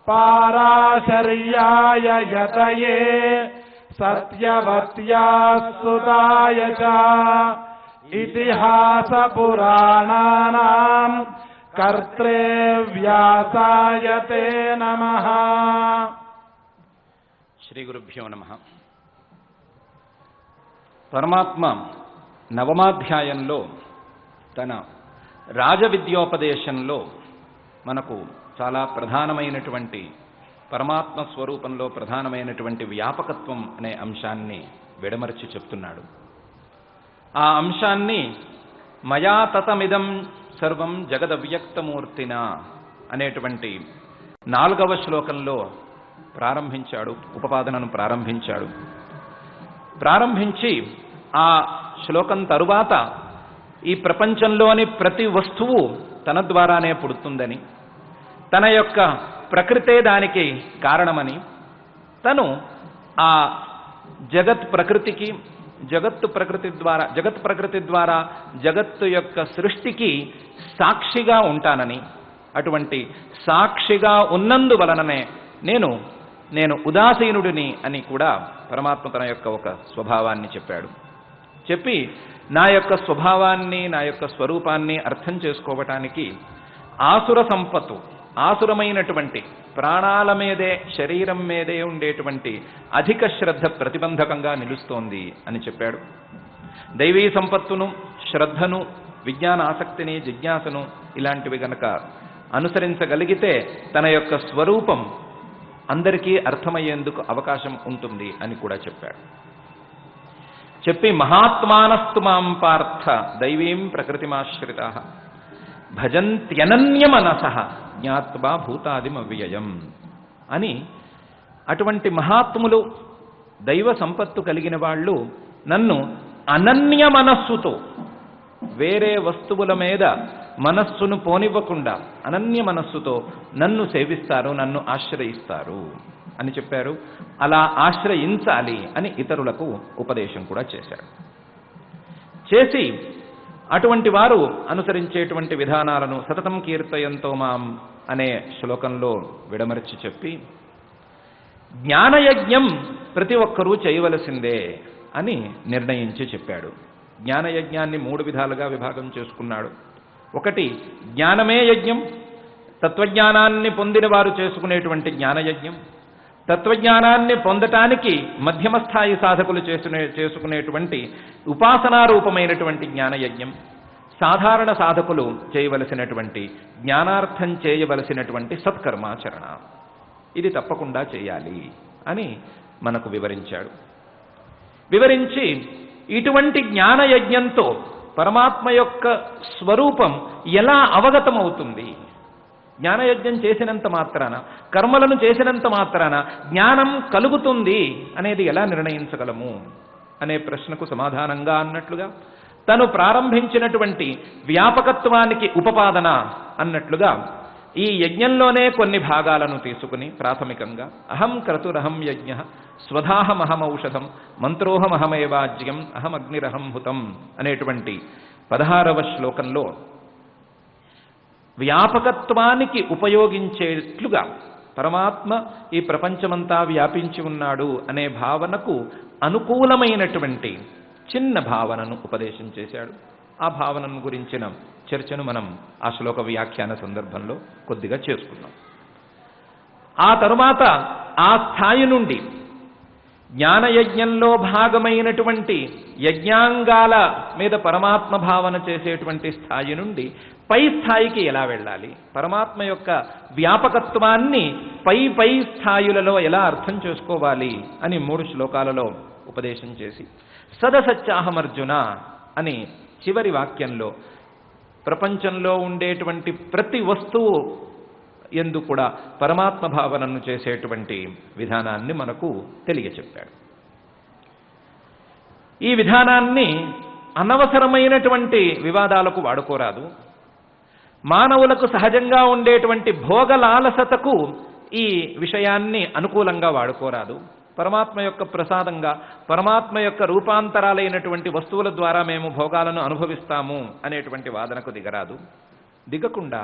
पाराशर्याय यतये सत्यवत्याः सुताय च इतिहासपुराणानां कर्त्रे व्यासाय ते नमः। శ్రీ గురుభ్యో నమః. పరమాత్మ నవమాధ్యాయంలో తన రాజవిద్యోపదేశంలో మనకు చాలా ప్రధానమైనటువంటి పరమాత్మ స్వరూపంలో ప్రధానమైనటువంటి వ్యాపకత్వం అనే అంశాన్ని విడమర్చి చెప్తున్నాడు. ఆ అంశాన్ని మయా తతమిదం సర్వం జగదవ్యక్తమూర్తిన అనేటువంటి 4వ శ్లోకంలో ప్రారంభించాడు, ఉపపాదనను ప్రారంభించాడు. ప్రారంభించి ఆ శ్లోకం తరువాత ఈ ప్రపంచంలోని ప్రతి వస్తువు తన ద్వారానే పుడుతుందని, తన యొక్క ప్రకృతే దానికి కారణమని, తను ఆ జగత్ ప్రకృతికి జగత్ ప్రకృతి ద్వారా జగత్తు యొక్క సృష్టికి సాక్షిగా ఉంటానని, అటువంటి సాక్షిగా ఉన్నందువలననే నేను ఉదాసీనుడిని అని కూడా పరమాత్మ తన యొక్క ఒక స్వభావాన్ని చెప్పాడు. చెప్పి నా యొక్క స్వభావాన్ని, నా యొక్క స్వరూపాన్ని అర్థం చేసుకోవటానికి ఆసుర సంపత్తు, ఆసురమైనటువంటి ప్రాణాల మీదే శరీరం మీదే ఉండేటువంటి అధిక శ్రద్ధ ప్రతిబంధకంగా నిలుస్తోంది అని చెప్పాడు. దైవీ సంపత్తును, శ్రద్ధను, విజ్ఞాన ఆసక్తిని, జిజ్ఞాసను ఇలాంటివి గనక అనుసరించగలిగితే తన యొక్క స్వరూపం అందరికీ అర్థమయ్యేందుకు అవకాశం ఉంటుంది అని కూడా చెప్పాడు. చెప్పి మహాత్మానస్తు మాం పార్థ దైవీం ప్రకృతిమాశ్రితాః భజంత్యనన్యమనసః జ్ఞాత్వా భూతాదిమవ్యయం అని, అటువంటి మహాత్ములు, దైవ సంపత్తు కలిగిన వాళ్ళు నన్ను అనన్య మనస్సుతో, వేరే వస్తువుల మీద మనస్సును పోనివ్వకుండా అనన్య మనస్సుతో నన్ను సేవిస్తారు, నన్ను ఆశ్రయిస్తారు అని చెప్పారు. అలా ఆశ్రయించాలి అని ఇతరులకు ఉపదేశం కూడా చేశాడు. చేసి అటువంటి వారు అనుసరించేటువంటి విధానాలను సతతం కీర్తయంతో మాం అనే శ్లోకంలో విడమర్చి చెప్పి, జ్ఞానయజ్ఞం ప్రతి ఒక్కరూ చేయవలసిందే అని నిర్ణయించి చెప్పాడు. జ్ఞానయజ్ఞాన్ని 3 విధాలుగా విభాగం చేసుకున్నాడు. ఒకటి జ్ఞానమే యజ్ఞం, తత్వజ్ఞానాన్ని పొందిన వారు చేసుకునేటువంటి జ్ఞానయజ్ఞం. తత్వజ్ఞానాన్ని పొందటానికి మధ్యమ స్థాయి సాధకులు చేసుకునేటువంటి ఉపాసనారూపమైనటువంటి జ్ఞానయజ్ఞం. సాధారణ సాధకులు చేయవలసినటువంటి, జ్ఞానార్థం చేయవలసినటువంటి సత్కర్మాచరణ, ఇది తప్పకుండా చేయాలి అని మనకు వివరించాడు. వివరించి ఇటువంటి జ్ఞానయజ్ఞంతో పరమాత్మ యొక్క స్వరూపం ఎలా అవగతమవుతుంది, జ్ఞానయజ్ఞం చేసినంత మాత్రాన, కర్మలను చేసినంత మాత్రాన జ్ఞానం కలుగుతుంది అనేది ఎలా నిర్ణయించగలము అనే ప్రశ్నకు సమాధానంగా అన్నట్లుగా, తను ప్రారంభించినటువంటి వ్యాపకత్వానికి ఉపపాదన అన్నట్లుగా ఈ యజ్ఞంలోనే కొన్ని భాగాలను తీసుకుని ప్రాథమికంగా అహం క్రతురహం యజ్ఞ స్వధాహమహమౌషధం మంత్రోహమహమేవాజ్యం అహమగ్నిరహం హుతం అనేటువంటి 16వ శ్లోకంలో వ్యాపకత్వానికి ఉపయోగించేట్లుగా పరమాత్మ ఈ ప్రపంచమంతా వ్యాపించి ఉన్నాడు అనే భావనకు అనుకూలమైనటువంటి చిన్న భావనను ఉపదేశం చేశాడు. ఆ భావనను గురించిన చర్చను మనం ఆ శ్లోక వ్యాఖ్యాన సందర్భంలో కొద్దిగా చేసుకున్నాం. ఆ తరువాత ఆ స్థాయి నుండి జ్ఞానయజ్ఞంలో భాగమైనటువంటి యజ్ఞాంగాల మీద పరమాత్మ భావన చేసేటువంటి స్థాయి నుండి పై స్థాయికి ఎలా వెళ్ళాలి, పరమాత్మ యొక్క వ్యాపకత్వాన్ని పై స్థాయిలలో ఎలా అర్థం చేసుకోవాలి అని 3 శ్లోకాలలో ఉపదేశం చేసి, సదసత్యాహమర్జున అని చివరి వాక్యంలో ప్రపంచంలో ఉండేటువంటి ప్రతి వస్తువు ఎందు కూడా పరమాత్మ భావనను చేసేటువంటి విధానాన్ని మనకు తెలియచెప్పాడు. ఈ విధానాన్ని అనవసరమైనటువంటి వివాదాలకు వాడుకోరాదు. మానవులకు సహజంగా ఉండేటువంటి భోగలాలసతకు ఈ విషయాన్ని అనుకూలంగా వాడుకోరాదు. పరమాత్మ యొక్క ప్రసాదంగా, పరమాత్మ యొక్క రూపాంతరాలైనటువంటి వస్తువుల ద్వారా మేము భోగాలను అనుభవిస్తాము అనేటువంటి వాదనకు దిగరాదు. దిగకుండా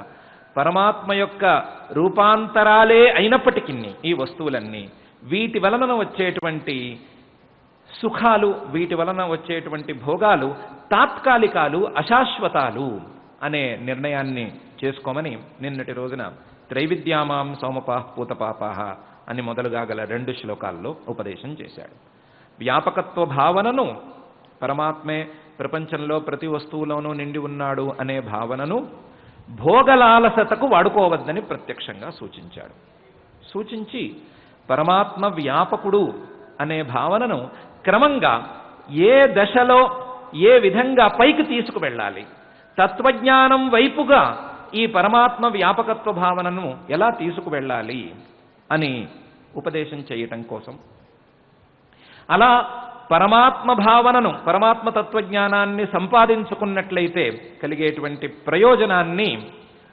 పరమాత్మ యొక్క రూపాంతరాలే అయినప్పటికీ ఈ వస్తువులన్నీ వీటి వలన వచ్చేటువంటి సుఖాలు, వీటి వలన వచ్చేటువంటి భోగాలు తాత్కాలికాలు, అశాశ్వతాలు అనే నిర్ణయాన్ని చేసుకోమని నిన్నటి రోజున త్రైవిద్యామాం సౌమపాః పూతపాపాః అని మొదలుగా గల 2 శ్లోకాల్లో ఉపదేశం చేశాడు. వ్యాపకత్వ భావనను, పరమాత్మే ప్రపంచంలో ప్రతి వస్తువులోనూ నిండి ఉన్నాడు అనే భావనను భోగలాలసతకు వాడుకోవద్దని ప్రత్యక్షంగా సూచించాడు. సూచించి పరమాత్మ వ్యాపకుడు అనే భావనను క్రమంగా ఏ దశలో ఏ విధంగా పైకి తీసుకువెళ్ళాలి, తత్వజ్ఞానం వైపుగా ఈ పరమాత్మ వ్యాపకత్వ భావనను ఎలా తీసుకువెళ్ళాలి అని ఉపదేశం చేయటం కోసం, అలా పరమాత్మ భావనను, పరమాత్మ తత్వజ్ఞానాన్ని సంపాదించుకున్నట్లయితే కలిగేటువంటి ప్రయోజనాన్ని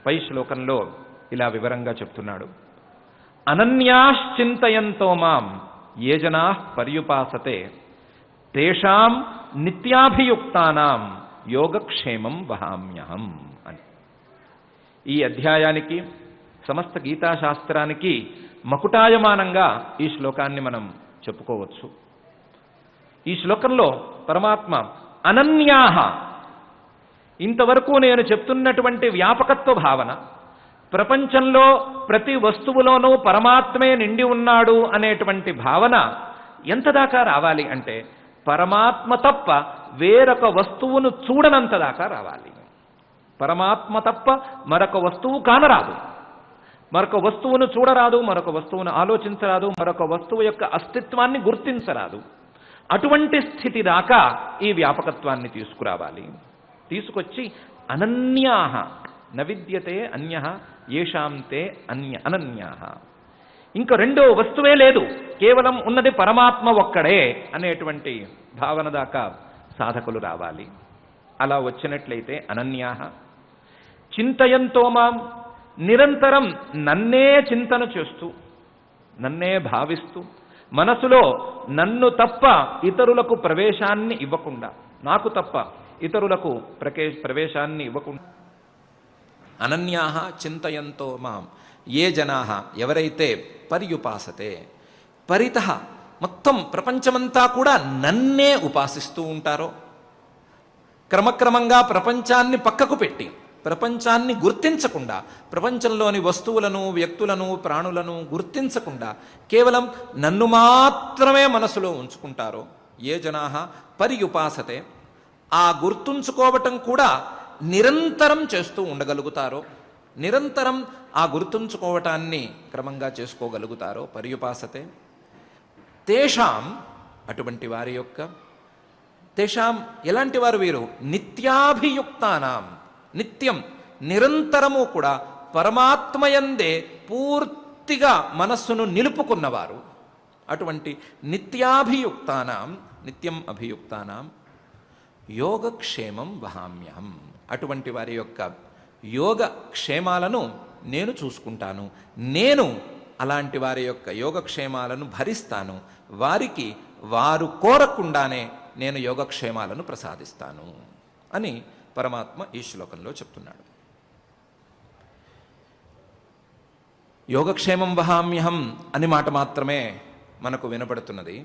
పై శ్లోకంలో ఇలా వివరంగా చెప్తున్నాడు. అనన్యాశ్చింతయంతో మాం ఏ జనాః పర్యుపాసతే తేషాం నిత్యాభియుక్తానాం యోగక్షేమం వహామ్యహం అని. ఈ అధ్యాయానికి, సమస్త గీతాశాస్త్రానికి మకుటాయమానంగా ఈ శ్లోకాన్ని మనం చెప్పుకోవచ్చు. ఈ శ్లోకంలో పరమాత్మ అనన్యాహ, ఇంతవరకు నేను చెప్తున్నటువంటి వ్యాపకత్వ భావన, ప్రపంచంలో ప్రతి వస్తువులోనూ పరమాత్మే నిండి ఉన్నాడు అనేటువంటి భావన ఎంత దాకా రావాలి అంటే పరమాత్మ తప్ప వేరొక వస్తువును చూడనంత దాకా రావాలి. పరమాత్మ తప్ప మరొక వస్తువు కానరాదు, మరొక వస్తువును చూడరాదు, మరొక వస్తువును ఆలోచించరాదు, మరొక వస్తువు యొక్క అస్తిత్వాన్ని గుర్తించరాదు. అటువంటి స్థితి దాకా ఈ వ్యాపకత్వాన్ని తీసుకురావాలి. తీసుకొచ్చి అనన్యాహ న విద్యతే అన్యః యేషాం తే అనన్యాహ, ఇంకా రెండో వస్తువే లేదు, కేవలం ఉన్నది పరమాత్మ ఒక్కడే అనేటువంటి భావన దాకా సాధకులు రావాలి. అలా వచ్చినట్లయితే అనన్యాహ చింతయంతో మాం, నిరంతరం నన్నే చింతన చేస్తూ, నన్నే భావిస్తూ, మనసులో నన్ను తప్ప ఇతరులకు ప్రవేశాన్ని ఇవ్వకుండా, నాకు తప్ప ఇతరులకు ప్రవేశాన్ని ఇవ్వకుండా, అనన్యాహ చింతయంతో మాం ఏ జనాః ఎవరైతే పర్యుపాసతే, పరితః మొత్తం ప్రపంచమంతా కూడా నన్నే ఉపాసిస్తూ ఉంటారో, క్రమక్రమంగా ప్రపంచాన్ని పక్కకు పెట్టి, ప్రపంచాన్ని గుర్తించకుండా, ప్రపంచంలోని వస్తువులను, వ్యక్తులను, ప్రాణులను గుర్తించకుండా కేవలం నన్ను మాత్రమే మనసులో ఉంచుకుంటారో, ఏ జనాః పర్యుపాసతే, ఆ గుర్తుంచుకోవటం కూడా నిరంతరం చేస్తూ ఉండగలుగుతారో, నిరంతరం ఆ గుర్తుంచుకోవటాన్ని క్రమంగా చేసుకోగలుగుతారో, పర్యుపాసతే తేషాం, అటువంటి వారి యొక్క, తేషాం ఎలాంటి వారు వీరు, నిత్యాభియుక్తానాం, నిత్యం నిరంతరము కూడా పరమాత్మయందే పూర్తిగా మనస్సును నిలుపుకున్నవారు. అటువంటి నిత్యాభియుక్తానాం, నిత్యం అభియుక్తానాం యోగక్షేమం వహామ్యహం, అటువంటి వారి యొక్క యోగ క్షేమాలను నేను చూసుకుంటాను, నేను అలాంటి వారి యొక్క యోగక్షేమాలను భరిస్తాను, వారికి వారు కోరకుండానే నేను యోగక్షేమాలను ప్రసాదిస్తాను అని పరమాత్మ ఈ శ్లోకంలో చెప్తున్నాడు. యోగక్షేమం వహామ్యహం అని మాట మాత్రమే మనకు వినపడుతున్నది,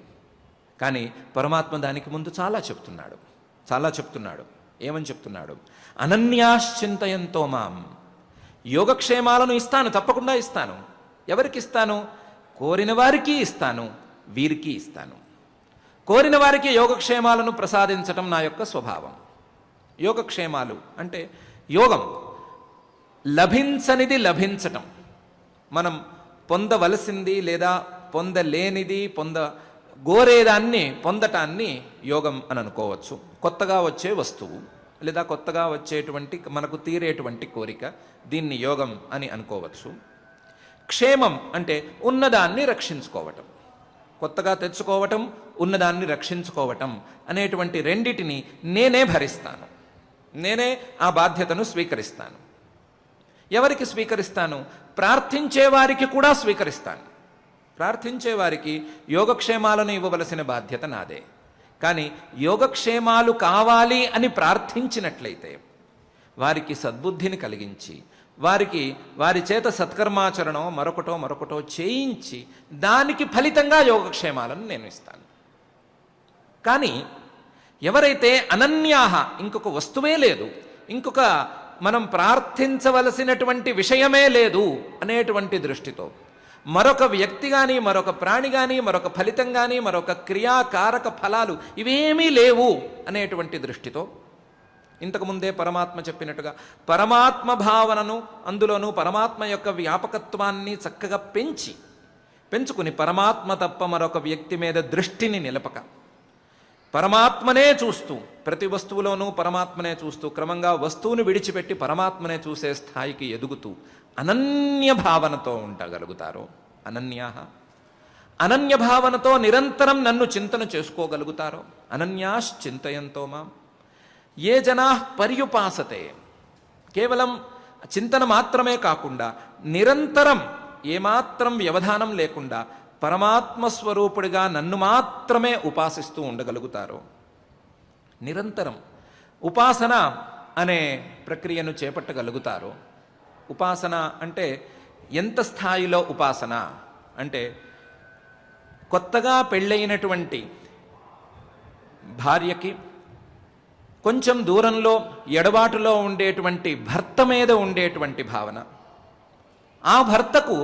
కానీ పరమాత్మ దానికి ముందు చాలా చెప్తున్నాడు. ఏమని చెప్తున్నాడు? అనన్యాశ్చింతయంతో మాం, యోగక్షేమాలను ఇస్తాను, తప్పకుండా ఇస్తాను. ఎవరికి ఇస్తాను? కోరిన వారికి ఇస్తాను, వీరికి ఇస్తాను. కోరిన వారికి యోగక్షేమాలను ప్రసాదించటం నా యొక్క స్వభావం. యోగక్షేమాలు అంటే యోగం, లభించనిది లభించటం, మనం పొందవలసింది లేదా పొందలేనిది, గోరేదాన్ని పొందటాన్ని యోగం అని అనుకోవచ్చు. కొత్తగా వచ్చే వస్తువు లేదా కొత్తగా వచ్చేటువంటి మనకు తీరేటువంటి కోరిక, దీన్ని యోగం అని అనుకోవచ్చు. క్షేమం అంటే ఉన్నదాన్ని రక్షించుకోవటం, కొత్తగా తెచ్చుకోవటం, ఉన్నదాన్ని రక్షించుకోవటం అనేటువంటి రెండిటిని నేనే భరిస్తాను, నేనే ఆ బాధ్యతను స్వీకరిస్తాను. ఎవరికి స్వీకరిస్తాను? ప్రార్థించే వారికి కూడా స్వీకరిస్తాను. ప్రార్థించే వారికి యోగక్షేమాలను ఇవ్వవలసిన బాధ్యత నాదే. కానీ యోగక్షేమాలు కావాలి అని ప్రార్థించినట్లయితే వారికి సద్బుద్ధిని కలిగించి వారికి వారి చేత సత్కర్మాచరణో మరొకటో చేయించి దానికి ఫలితంగా యోగక్షేమాలను నేను ఇస్తాను. కానీ ఎవరైతే అనన్యాహ, ఇంకొక వస్తువే లేదు, ఇంకొక మనం ప్రార్థించవలసినటువంటి విషయమే లేదు అనేటువంటి దృష్టితో మరొక వ్యక్తి కానీ, మరొక ప్రాణి కానీ, మరొక ఫలితం కానీ, మరొక క్రియాకారక ఫలాలు ఇవేమీ లేవు అనేటువంటి దృష్టితో, ఇంతకుముందే పరమాత్మ చెప్పినట్టుగా పరమాత్మ భావనను, అందులోనూ పరమాత్మ యొక్క వ్యాపకత్వాన్ని చక్కగా పెంచుకుని పరమాత్మ తప్ప మరొక వ్యక్తి మీద దృష్టిని నిలపక పరమాత్మనే చూస్తూ, ప్రతి వస్తువులోనూ పరమాత్మనే చూస్తూ క్రమంగా వస్తువును విడిచిపెట్టి పరమాత్మనే చూసే స్థాయికి ఎదుగుతూ అనన్య భావనతో ఉండగలుగుతారు. అనన్య భావనతో నిరంతరం నన్ను చింతన చేసుకోగలుగుతారో, అనన్యాశ్చింతయంతో మాం ఏ జనా పర్యుపాసతే, కేవలం చింతన మాత్రమే కాకుండా నిరంతరం ఏమాత్రం వ్యవధానం లేకుండా పరమాత్మ స్వరూపుడిగా నన్ను మాత్రమే ఉపాసిస్తూ ఉండగలుగుతారు. నిరంతరం ఉపాసన అనే ప్రక్రియను చేపట్టగలుగుతారు. ఉపాసన అంటే ఎంత స్థాయిలో ఉపాసన అంటే, కొత్తగా పెళ్ళైనటువంటి భార్యకి కొంచెం దూరంలో ఎడబాటులో ఉండేటువంటి భర్త మీద ఉండేటువంటి భావన, ఆ భర్తకు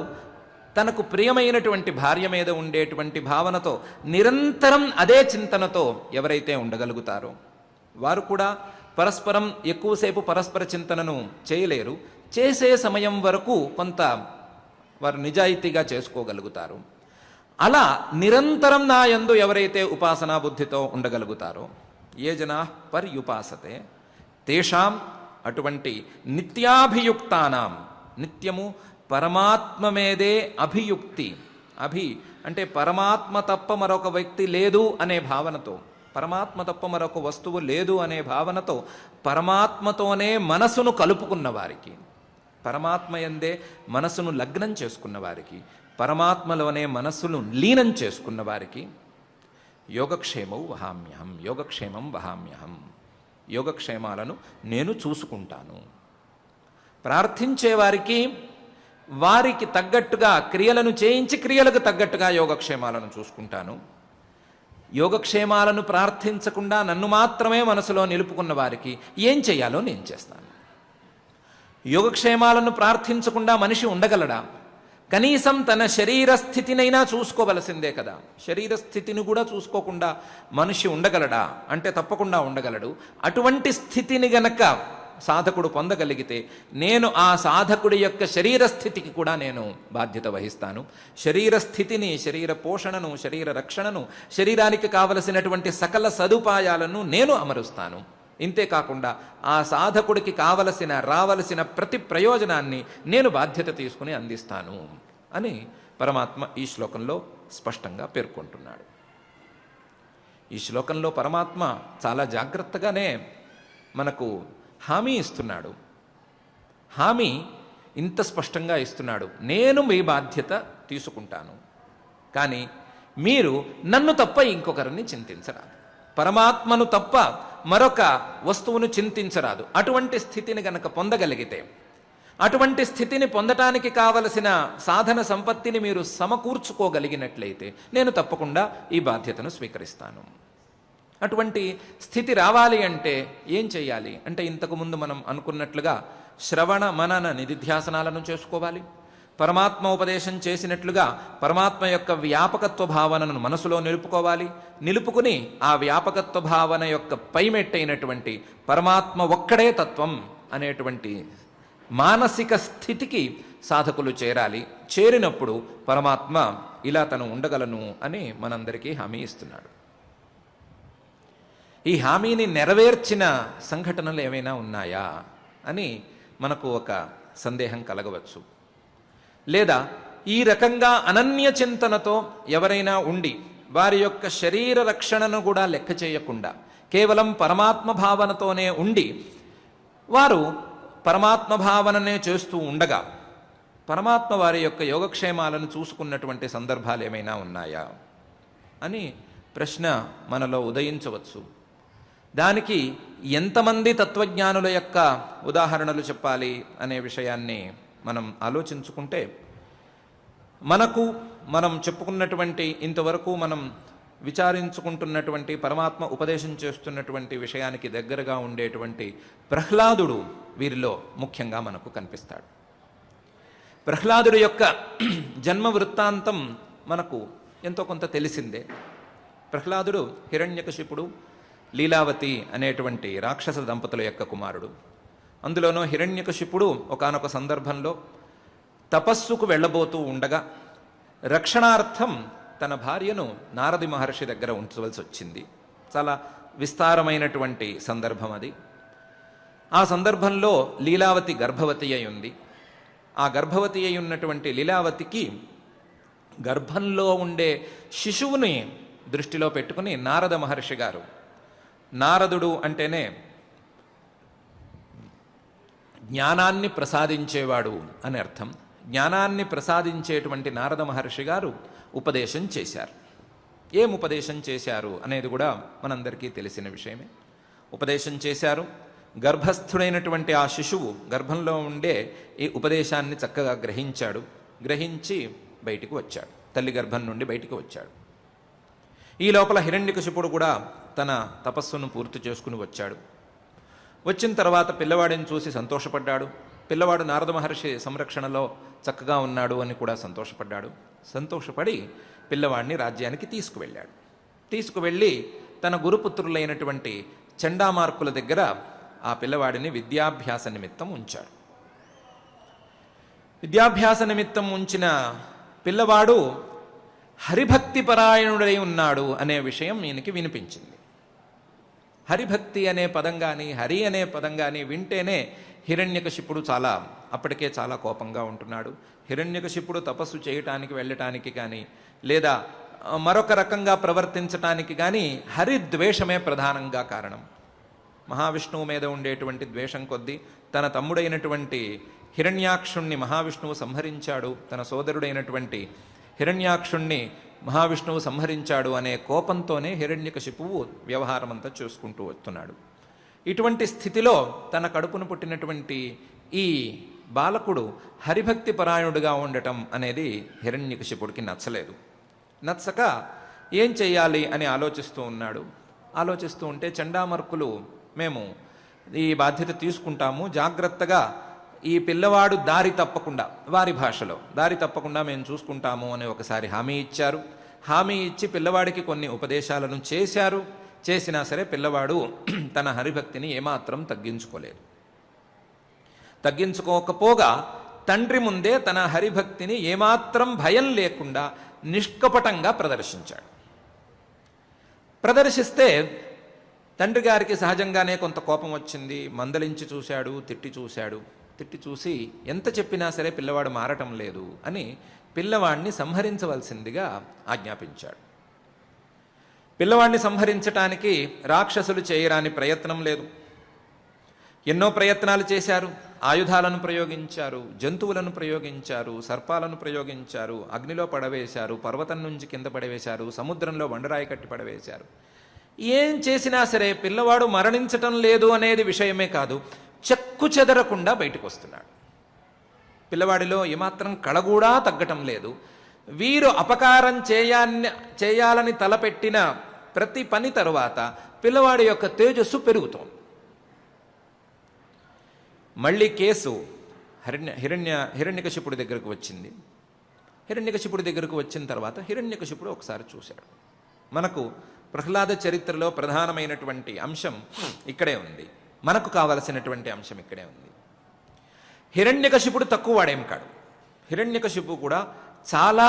తనకు ప్రియమైనటువంటి భార్య మీద ఉండేటువంటి భావనతో నిరంతరం అదే చింతనతో ఎవరైతే ఉండగలుగుతారో వారు కూడా పరస్పరం ఎక్కువసేపు పరస్పర చింతనను చేయలేరు. చేసే సమయం వరకు కొంత వారు నిజాయితీగా చేసుకోగలుగుతారు. అలా నిరంతరం నా యందు ఎవరైతే ఉపాసనా బుద్ధితో ఉండగలుగుతారో, ఏ జనా పర్యుపాసతే తేషాం, అటువంటి నిత్యాభియుక్తానాం, నిత్యము పరమాత్మ మీదే అభియుక్తి, అంటే పరమాత్మ తప్ప మరొక వ్యక్తి లేదు అనే భావనతో, పరమాత్మ తప్ప మరొక వస్తువు లేదు అనే భావనతో పరమాత్మతోనే మనసును కలుపుకున్న వారికి, పరమాత్మ యందే మనసును లగ్నం చేసుకున్న వారికి, పరమాత్మలోనే మనస్సును లీనం చేసుకున్న వారికి యోగక్షేమం వహామ్యహం, యోగక్షేమాలను నేను చూసుకుంటాను. ప్రార్థించే వారికి తగ్గట్టుగా క్రియలను చేయించి క్రియలకు తగ్గట్టుగా యోగక్షేమాలను చూసుకుంటాను. యోగక్షేమాలను ప్రార్థించకుండా నన్ను మాత్రమే మనసులో నిలుపుకున్న వారికి ఏం చేయాలో నేను చేస్తాను. యోగక్షేమాలను ప్రార్థించకుండా మనిషి ఉండగలడా? కనీసం తన శరీర స్థితినైనా చూసుకోవలసిందే కదా. శరీర స్థితిని కూడా చూసుకోకుండా మనిషి ఉండగలడా అంటే తప్పకుండా ఉండగలడు. అటువంటి స్థితిని గనక సాధకుడు పొందగలిగితే నేను ఆ సాధకుడి యొక్క శరీర స్థితికి కూడా నేను బాధ్యత వహిస్తాను. శరీర స్థితిని, శరీర పోషణను, శరీర రక్షణను, శరీరానికి కావలసినటువంటి సకల సదుపాయాలను నేను అమరుస్తాను. ఇంతేకాకుండా ఆ సాధకుడికి రావలసిన ప్రతి ప్రయోజనాన్ని నేను బాధ్యత తీసుకుని అందిస్తాను అని పరమాత్మ ఈ శ్లోకంలో స్పష్టంగా పేర్కొంటున్నాడు. ఈ శ్లోకంలో పరమాత్మ చాలా జాగ్రత్తగానే మనకు హామీ ఇస్తున్నాడు. హామీ ఇంత స్పష్టంగా ఇస్తున్నాడు, నేను మీ బాధ్యత తీసుకుంటాను, కానీ మీరు నన్ను తప్ప ఇంకొకరిని చింతించరాదు, పరమాత్మను తప్ప మరొక వస్తువును చింతించరాదు. అటువంటి స్థితిని గనక పొందగలిగితే, అటువంటి స్థితిని పొందటానికి కావలసిన సాధన సంపత్తిని మీరు సమకూర్చుకోగలిగినట్లయితే నేను తప్పకుండా ఈ బాధ్యతను స్వీకరిస్తాను. అటువంటి స్థితి రావాలి అంటే ఏం చేయాలి అంటే, ఇంతకుముందు మనం అనుకున్నట్లుగా శ్రవణ మనన నిధిధ్యాసనాలను చేసుకోవాలి. పరమాత్మ ఉపదేశం చేసినట్లుగా పరమాత్మ యొక్క వ్యాపకత్వ భావనను మనసులో నిలుపుకుని ఆ వ్యాపకత్వ భావన యొక్క పైమెట్టైనటువంటి పరమాత్మ ఒక్కడే తత్వం అనేటువంటి మానసిక స్థితికి సాధకులు చేరాలి. చేరినప్పుడు పరమాత్మ ఇలా తను ఉండగలను అని మనందరికీ హామీ ఇస్తున్నాడు. ఈ హామీని నెరవేర్చిన సంఘటనలు ఏమైనా ఉన్నాయా అని మనకు ఒక సందేహం కలగవచ్చు. లేదా ఈ రకంగా అనన్య చింతనతో ఎవరైనా ఉండి వారి యొక్క శరీర రక్షణను కూడా లెక్క చేయకుండా కేవలం పరమాత్మ భావనతోనే ఉండి వారు పరమాత్మ భావననే చేస్తూ ఉండగా పరమాత్మ వారి యొక్క యోగక్షేమాలను చూసుకున్నటువంటి సందర్భాలు ఏమైనా ఉన్నాయా అని ప్రశ్న మనలో ఉదయించవచ్చు. దానికి ఎంతమంది తత్వజ్ఞానుల యొక్క ఉదాహరణలు చెప్పాలి అనే విషయాన్ని మనం ఆలోచించుకుంటే మనం చెప్పుకున్నటువంటి ఇంతవరకు మనం విచారించుకుంటున్నటువంటి పరమాత్మ ఉపదేశం చేస్తున్నటువంటి విషయానికి దగ్గరగా ఉండేటువంటి ప్రహ్లాదుడు వీరిలో ముఖ్యంగా మనకు కనిపిస్తాడు. ప్రహ్లాదుడి యొక్క జన్మ వృత్తాంతం మనకు ఎంతో కొంత తెలిసిందే. ప్రహ్లాదుడు హిరణ్యకశిపుడు, లీలావతి అనేటువంటి రాక్షస దంపతుల యొక్క కుమారుడు. అందులోనూ హిరణ్యకశిపుడు ఒకానొక సందర్భంలో తపస్సుకు వెళ్ళబోతూ ఉండగా రక్షణార్థం తన భార్యను నారది మహర్షి దగ్గర ఉంచవలసి వచ్చింది. చాలా విస్తారమైనటువంటి సందర్భం అది. ఆ సందర్భంలో లీలావతి గర్భవతి అయి ఉంది. ఆ గర్భవతి అయి ఉన్నటువంటి లీలావతికి గర్భంలో ఉండే శిశువుని దృష్టిలో పెట్టుకుని నారద మహర్షి గారు, నారదుడు అంటేనే జ్ఞానాన్ని ప్రసాదించేవాడు అని అర్థం, జ్ఞానాన్ని ప్రసాదించేటువంటి నారద మహర్షి గారు ఉపదేశం చేశారు. ఏం ఉపదేశం చేశారు అనేది కూడా మనందరికీ తెలిసిన విషయమే. ఉపదేశం చేశారు. గర్భస్థుడైనటువంటి ఆ శిశువు గర్భంలో ఉండే ఈ ఉపదేశాన్ని చక్కగా గ్రహించాడు. గ్రహించి బయటికి వచ్చాడు, తల్లి గర్భం నుండి బయటికి వచ్చాడు. ఈ లోపల హిరణ్యకశిపుడు కూడా తన తపస్సును పూర్తి చేసుకుని వచ్చాడు. వచ్చిన తర్వాత పిల్లవాడిని చూసి సంతోషపడ్డాడు. పిల్లవాడు నారద మహర్షి సంరక్షణలో చక్కగా ఉన్నాడు అని కూడా సంతోషపడ్డాడు. సంతోషపడి పిల్లవాడిని రాజ్యానికి తీసుకువెళ్ళాడు. తీసుకువెళ్ళి తన గురుపుత్రులైనటువంటి చండామార్కుల దగ్గర ఆ పిల్లవాడిని విద్యాభ్యాస నిమిత్తం ఉంచాడు. విద్యాభ్యాస నిమిత్తం ఉంచిన పిల్లవాడు హరిభక్తి పరాయణుడై ఉన్నాడు అనే విషయం ఈయనకి వినిపించింది. హరిభక్తి అనే పదం కానీ హరి అనే పదం కానీ వింటేనే హిరణ్యకశిపుడు అప్పటికే చాలా కోపంగా ఉంటున్నాడు. హిరణ్యకశిపుడు తపస్సు చేయటానికి వెళ్ళటానికి కానీ లేదా మరొక రకంగా ప్రవర్తించటానికి కానీ హరిద్వేషమే ప్రధానంగా కారణం. మహావిష్ణువు మీద ఉండేటువంటి ద్వేషం కొద్దీ తన తమ్ముడైనటువంటి హిరణ్యాక్షుణ్ణి మహావిష్ణువు సంహరించాడు, తన సోదరుడైనటువంటి హిరణ్యాక్షుణ్ణి మహావిష్ణువు సంహరించాడు అనే కోపంతోనే హిరణ్యకశిపువు వ్యవహారమంతా చూసుకుంటూ వస్తున్నాడు. ఇటువంటి స్థితిలో తన కడుపును పుట్టినటువంటి ఈ బాలకుడు హరిభక్తి పరాయణుడిగా ఉండటం అనేది హిరణ్యకశిపుడికి నచ్చలేదు. నచ్చక ఏం చెయ్యాలి అని ఆలోచిస్తూ ఉన్నాడు. ఆలోచిస్తూ ఉంటే చండామర్కులు, మేము ఈ బాధ్యత తీసుకుంటాము, జాగ్రత్తగా ఈ పిల్లవాడు దారి తప్పకుండా, వారి భాషలో దారి తప్పకుండా మేము చూసుకుంటాము అని ఒకసారి హామీ ఇచ్చారు. హామీ ఇచ్చి పిల్లవాడికి కొన్ని ఉపదేశాలను చేశారు. చేసినా సరే పిల్లవాడు తన హరిభక్తిని ఏమాత్రం తగ్గించుకోలేదు. తగ్గించుకోకపోగా తండ్రి ముందే తన హరిభక్తిని ఏమాత్రం భయం లేకుండా నిష్కపటంగా ప్రదర్శించాడు. ప్రదర్శిస్తే తండ్రి గారికి సహజంగానే కొంత కోపం వచ్చింది. మందలించి చూశాడు, తిట్టి చూశాడు. తిట్టి చూసి ఎంత చెప్పినా సరే పిల్లవాడు మారటం లేదు అని పిల్లవాడిని సంహరించవలసిందిగా ఆజ్ఞాపించాడు. పిల్లవాడిని సంహరించటానికి రాక్షసులు చేయరాని ప్రయత్నం లేదు. ఎన్నో ప్రయత్నాలు చేశారు. ఆయుధాలను ప్రయోగించారు, జంతువులను ప్రయోగించారు, సర్పాలను ప్రయోగించారు, అగ్నిలో పడవేశారు, పర్వతం నుంచి కింద పడవేశారు, సముద్రంలో బండరాయి కట్టి పడవేశారు. ఏం చేసినా సరే పిల్లవాడు మరణించటం లేదు అనేది విషయమే కాదు, చెక్కు చెదరకుండా బయటకు వస్తున్నాడు. పిల్లవాడిలో ఏమాత్రం కళ కూడా తగ్గటం లేదు. వీరు అపకారం చేయాలని తలపెట్టిన ప్రతి పని తరువాత పిల్లవాడి యొక్క తేజస్సు పెరుగుతోంది. మళ్ళీ కేసు హిరణ్యకశిపుడి దగ్గరకు వచ్చింది. హిరణ్యకశిపుడి దగ్గరకు వచ్చిన తర్వాత హిరణ్యకశిపుడు ఒకసారి చూశాడు. మనకు ప్రహ్లాద చరిత్రలో ప్రధానమైనటువంటి అంశం ఇక్కడే ఉంది. మనకు కావలసినటువంటి అంశం ఇక్కడే ఉంది. హిరణ్యకశిపుడు తక్కువ వాడేం కాడు. హిరణ్యకశిపు కూడా చాలా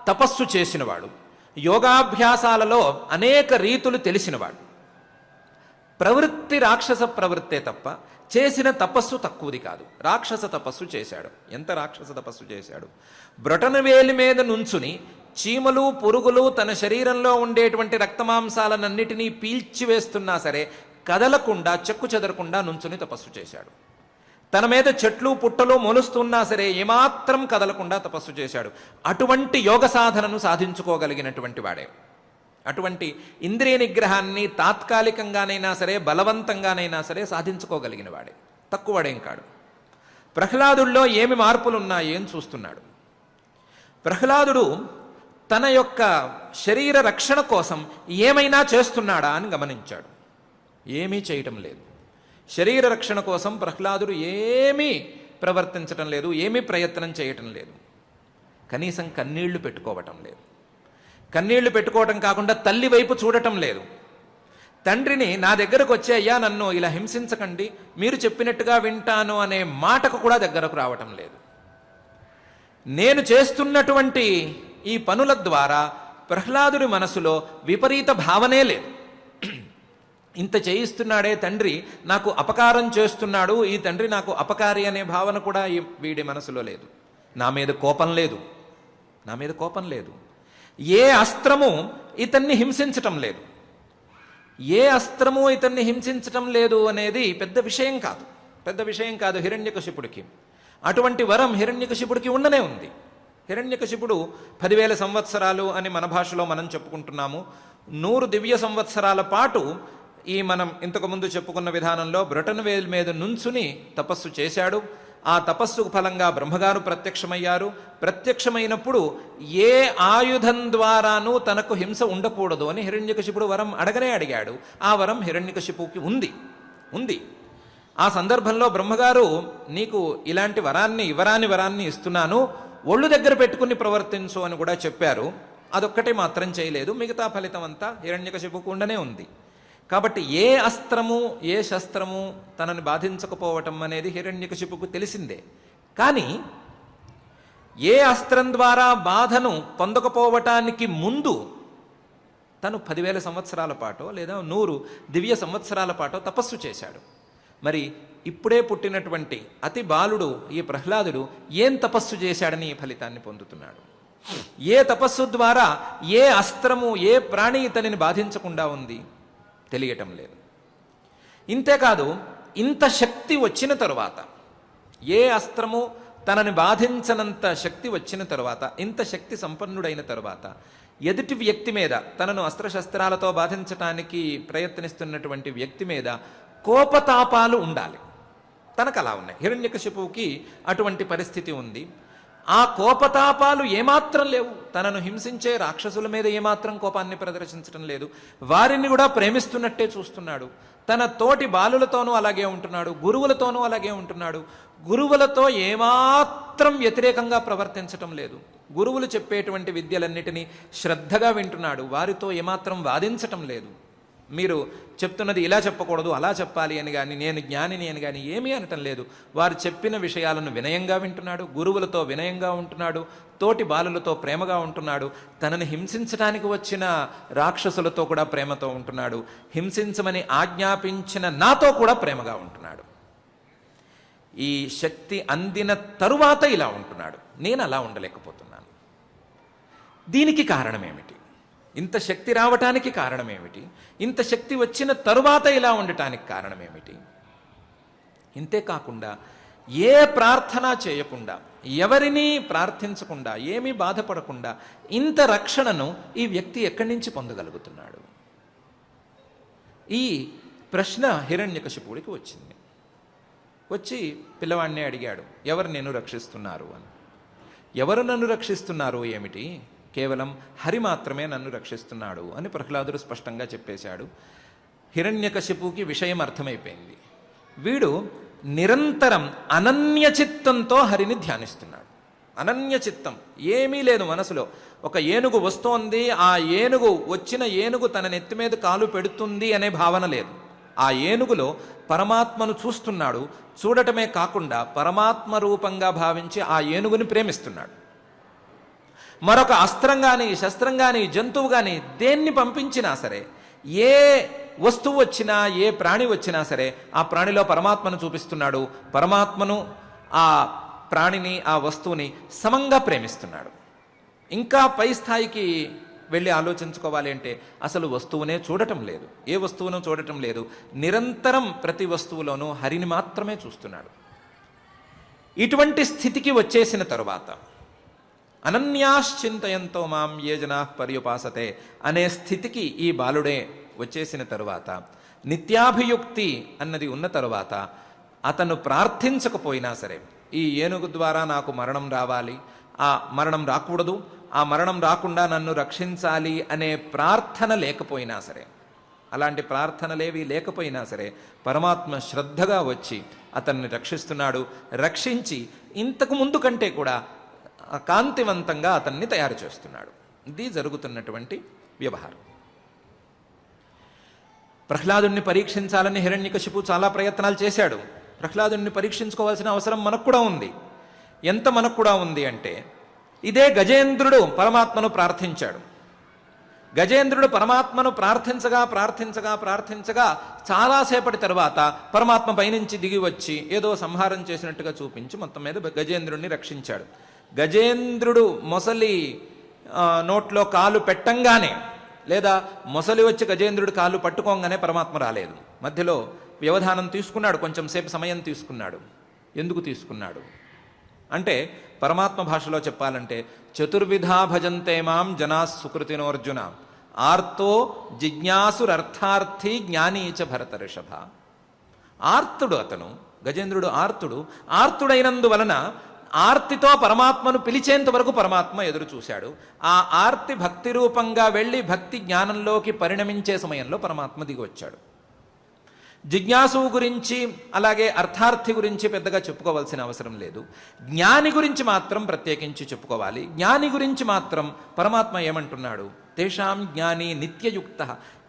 తపస్సు చేసినవాడు, యోగాభ్యాసాలలో అనేక రీతులు తెలిసినవాడు. ప్రవృత్తి రాక్షస ప్రవృత్తే తప్ప చేసిన తపస్సు తక్కువది కాదు. రాక్షస తపస్సు చేశాడు. ఎంత రాక్షస తపస్సు చేశాడు! బ్రొటనవేలి మీద నుంచుని చీమలు పురుగులు తన శరీరంలో ఉండేటువంటి రక్తమాంసాలన్నిటినీ పీల్చివేస్తున్నా సరే కదలకుండా చెక్కు చెదరకుండా నుంచుని తపస్సు చేశాడు. తన మీద చెట్లు పుట్టలు మొలుస్తున్నా సరే ఏమాత్రం కదలకుండా తపస్సు చేశాడు. అటువంటి యోగ సాధనను సాధించుకోగలిగినటువంటి వాడే. అటువంటి ఇంద్రియ నిగ్రహాన్ని తాత్కాలికంగానైనా సరే బలవంతంగానైనా సరే సాధించుకోగలిగిన వాడే, తక్కువడేం కాడు. ప్రహ్లాదుల్లో ఏమి మార్పులున్నాయి అని చూస్తున్నాడు. ప్రహ్లాదుడు తన యొక్క శరీర రక్షణ కోసం ఏమైనా చేస్తున్నాడా అని గమనించాడు. ఏమీ చేయటం లేదు. శరీర రక్షణ కోసం ప్రహ్లాదుడు ఏమీ ప్రవర్తించటం లేదు, ఏమీ ప్రయత్నం చేయటం లేదు. కనీసం కన్నీళ్లు పెట్టుకోవటం లేదు. కన్నీళ్లు పెట్టుకోవటం కాకుండా తల్లి వైపు చూడటం లేదు. తండ్రిని నా దగ్గరకు వచ్చే, అయ్యా నన్ను ఇలా హింసించకండి, మీరు చెప్పినట్టుగా వింటాను అనే మాటకు కూడా దగ్గరకు రావటం లేదు. నేను చేస్తున్నటువంటి ఈ పనుల ద్వారా ప్రహ్లాదుడి మనసులో విపరీత భావనే లేదు. ఇంత చేయిస్తున్నాడే తండ్రి, నాకు అపకారం చేస్తున్నాడు, ఈ తండ్రి నాకు అపకారి అనే భావన కూడా వీడి మనసులో లేదు. నా మీద కోపం లేదు, నా మీద కోపం లేదు. ఏ అస్త్రము ఇతన్ని హింసించటం లేదు. ఏ అస్త్రము ఇతన్ని హింసించటం లేదు అనేది పెద్ద విషయం కాదు, పెద్ద విషయం కాదు హిరణ్యకశిపుడికి. అటువంటి వరం హిరణ్యకశిపుడికి ఉండనే ఉంది. హిరణ్యకశిపుడు 10,000 సంవత్సరాలు అని మన భాషలో మనం చెప్పుకుంటున్నాము. 100 దివ్య సంవత్సరాల పాటు ఈ మనం ఇంతకుముందు చెప్పుకున్న విధానంలో బ్రొటనవేలు మీద నుంచుని తపస్సు చేశాడు. ఆ తపస్సుకు ఫలంగా బ్రహ్మగారు ప్రత్యక్షమయ్యారు. ప్రత్యక్షమైనప్పుడు ఏ ఆయుధం ద్వారానూ తనకు హింస ఉండకూడదు అని హిరణ్యకశిపుడు వరం అడగనే అడిగాడు. ఆ వరం హిరణ్యకశిపుకి ఉంది. ఆ సందర్భంలో బ్రహ్మగారు, నీకు ఇలాంటి వరాన్ని ఇస్తున్నాను, ఒళ్ళు దగ్గర పెట్టుకుని ప్రవర్తించు అని కూడా చెప్పారు. అదొక్కటే మాత్రం చేయలేదు. మిగతా ఫలితం అంతా హిరణ్యకశిపుకు ఉండనే ఉంది. కాబట్టి ఏ అస్త్రము ఏ శస్త్రము తనని బాధించకపోవటం అనేది హిరణ్యకశిపుకు తెలిసిందే. కానీ ఏ అస్త్రం ద్వారా బాధను పొందకపోవటానికి ముందు తను 10,000 సంవత్సరాల పాటో లేదా 100 దివ్య సంవత్సరాల పాటో తపస్సు చేశాడు. మరి ఇప్పుడే పుట్టినటువంటి అతి బాలుడు ఈ ప్రహ్లాదుడు ఏం తపస్సు చేశాడని ఈ ఫలితాన్ని పొందుతున్నాడు? ఏ తపస్సు ద్వారా ఏ అస్త్రము ఏ ప్రాణి ఇతనిని బాధించకుండా ఉంది? తెలియటం లేదు. ఇంతేకాదు, ఇంత శక్తి వచ్చిన తరువాత, ఏ అస్త్రము తనని బాధించనంత శక్తి వచ్చిన తరువాత, ఇంత శక్తి సంపన్నుడైన తరువాత ఎదుటి వ్యక్తి మీద, తనను అస్త్రశస్త్రాలతో బాధించటానికి ప్రయత్నిస్తున్నటువంటి వ్యక్తి మీద కోపతాపాలు ఉండాలి. తనకు అలా ఉన్నాయి. హిరణ్యకశిపువుకి అటువంటి పరిస్థితి ఉంది. ఆ కోపతాపాలు ఏమాత్రం లేవు. తనను హింసించే రాక్షసుల మీద ఏమాత్రం కోపాన్ని ప్రదర్శించడం లేదు. వారిని కూడా ప్రేమిస్తున్నట్టే చూస్తున్నాడు. తన తోటి బాలులతోనూ అలాగే ఉంటున్నాడు, గురువులతోనూ అలాగే ఉంటున్నాడు. గురువులతో ఏమాత్రం వ్యతిరేకంగా ప్రవర్తించటం లేదు. గురువులు చెప్పేటువంటి విద్యలన్నిటినీ శ్రద్ధగా వింటున్నాడు. వారితో ఏమాత్రం వాదించటం లేదు. మీరు చెప్తున్నది ఇలా చెప్పకూడదు, అలా చెప్పాలి అని కానీ, నేను జ్ఞానిని అని కానీ ఏమీ అనటం లేదు. వారు చెప్పిన విషయాలను వినయంగా వింటున్నాడు. గురువులతో వినయంగా ఉంటున్నాడు. తోటి బాలులతో ప్రేమగా ఉంటున్నాడు. తనని హింసించడానికి వచ్చిన రాక్షసులతో కూడా ప్రేమతో ఉంటున్నాడు. హింసించమని ఆజ్ఞాపించిన నాతో కూడా ప్రేమగా ఉంటున్నాడు. ఈ శక్తి అందిన తరువాత ఇలా ఉంటున్నాడు. నేను అలా ఉండలేకపోతున్నాను. దీనికి కారణమేమిటి? ఇంత శక్తి రావటానికి కారణమేమిటి? ఇంత శక్తి వచ్చిన తరువాత ఇలా ఉండటానికి కారణమేమిటి? ఇంతేకాకుండా ఏ ప్రార్థన చేయకుండా, ఎవరినీ ప్రార్థించకుండా, ఏమీ బాధపడకుండా ఇంత రక్షణను ఈ వ్యక్తి ఎక్కడి నుంచి పొందగలుగుతున్నాడు? ఈ ప్రశ్న హిరణ్యకశిపుడికి వచ్చింది. వచ్చి పిల్లవాడిని అడిగాడు, ఎవరు నేను రక్షిస్తున్నారు అని. ఎవరు నన్ను రక్షిస్తున్నారు ఏమిటి? కేవలం హరి మాత్రమే నన్ను రక్షిస్తున్నాడు అని ప్రహ్లాదుడు స్పష్టంగా చెప్పేశాడు. హిరణ్యకశిపుకి విషయం అర్థమైపోయింది. వీడు నిరంతరం అనన్యచిత్తంతో హరిని ధ్యానిస్తున్నాడు. అనన్యచిత్తం, ఏమీ లేదు మనసులో. ఒక ఏనుగు వస్తోంది, ఆ ఏనుగు వచ్చిన ఏనుగు తన నెత్తి మీద కాలు పెడుతుంది అనే భావన లేదు. ఆ ఏనుగులో పరమాత్మను చూస్తున్నాడు. చూడటమే కాకుండా పరమాత్మ రూపంగా భావించి ఆ ఏనుగుని ప్రేమిస్తున్నాడు. మరొక అస్త్రం కానీ, శస్త్రం కానీ, జంతువు కానీ దేన్ని పంపించినా సరే, ఏ వస్తువు వచ్చినా, ఏ ప్రాణి వచ్చినా సరే ఆ ప్రాణిలో పరమాత్మను చూపిస్తున్నాడు. పరమాత్మను, ఆ ప్రాణిని, ఆ వస్తువుని సమంగా ప్రేమిస్తున్నాడు. ఇంకా పై స్థాయికి వెళ్ళి ఆలోచించుకోవాలి అంటే అసలు వస్తువునే చూడటం లేదు, ఏ వస్తువును చూడటం లేదు. నిరంతరం ప్రతి వస్తువులోనూ హరిని మాత్రమే చూస్తున్నాడు. ఇటువంటి స్థితికి వచ్చేసిన తరువాత అనన్యాశ్చింతయంతో మాం ఏ జనా పర్యుపాసతే అనే స్థితికి ఈ బాలుడే వచ్చేసిన తరువాత, నిత్యాభియుక్తి అన్నది ఉన్న తరువాత అతను ప్రార్థించకపోయినా సరే, ఈ ఏనుగు ద్వారా నాకు మరణం రావాలి, ఆ మరణం రాకూడదు, ఆ మరణం రాకుండా నన్ను రక్షించాలి అనే ప్రార్థన లేకపోయినా సరే, అలాంటి ప్రార్థనలేవి లేకపోయినా సరే పరమాత్మ శ్రద్ధగా వచ్చి అతన్ని రక్షిస్తున్నాడు. రక్షించి ఇంతకు ముందు కంటే కూడా కాంతివంతంగా అతన్ని తయారు చేస్తున్నాడు. ఇది జరుగుతున్నటువంటి వ్యవహారం. ప్రహ్లాదుణ్ణి పరీక్షించాలని హిరణ్యకశిపు చాలా ప్రయత్నాలు చేశాడు. ప్రహ్లాదుణ్ణి పరీక్షించుకోవాల్సిన అవసరం మనకు కూడా ఉంది. ఎంత మనకు కూడా ఉంది అంటే, ఇదే గజేంద్రుడు పరమాత్మను ప్రార్థించాడు. గజేంద్రుడు పరమాత్మను ప్రార్థించగా ప్రార్థించగా ప్రార్థించగా చాలాసేపటి తర్వాత పరమాత్మ పైనుంచి దిగి వచ్చి ఏదో సంహారం చేసినట్టుగా చూపించి మొత్తం మీద గజేంద్రుడిని రక్షించాడు. గజేంద్రుడు మొసలి నోట్లో కాలు పెట్టంగానే, లేదా మొసలి వచ్చి గజేంద్రుడు కాలు పట్టుకోగానే పరమాత్మ రాలేదు. మధ్యలో వ్యవధానం తీసుకున్నాడు, కొంచెం సేపు సమయం తీసుకున్నాడు. ఎందుకు తీసుకున్నాడు అంటే, పరమాత్మ భాషలో చెప్పాలంటే, చతుర్విధా భజంతే మాం జనా సుకృతినోర్జున ఆర్తో జిజ్ఞాసురర్థార్థి జ్ఞానీచ భరత ఋషభ. ఆర్తుడు అతను, గజేంద్రుడు ఆర్తుడు. ఆర్తుడైనందువలన ఆర్తితో పరమాత్మను పిలిచేంత వరకు పరమాత్మ ఎదురు చూశాడు. ఆ ఆర్తి భక్తి రూపంగా వెళ్ళి భక్తి జ్ఞానంలోకి పరిణమించే సమయంలో పరమాత్మ దిగి వచ్చాడు. జిజ్ఞాసువు గురించి అలాగే అర్థార్థి గురించి పెద్దగా చెప్పుకోవాల్సిన అవసరం లేదు. జ్ఞాని గురించి మాత్రం ప్రత్యేకించి చెప్పుకోవాలి. జ్ఞాని గురించి మాత్రం పరమాత్మ ఏమంటున్నాడు, తేషాం జ్ఞాని నిత్యయుక్త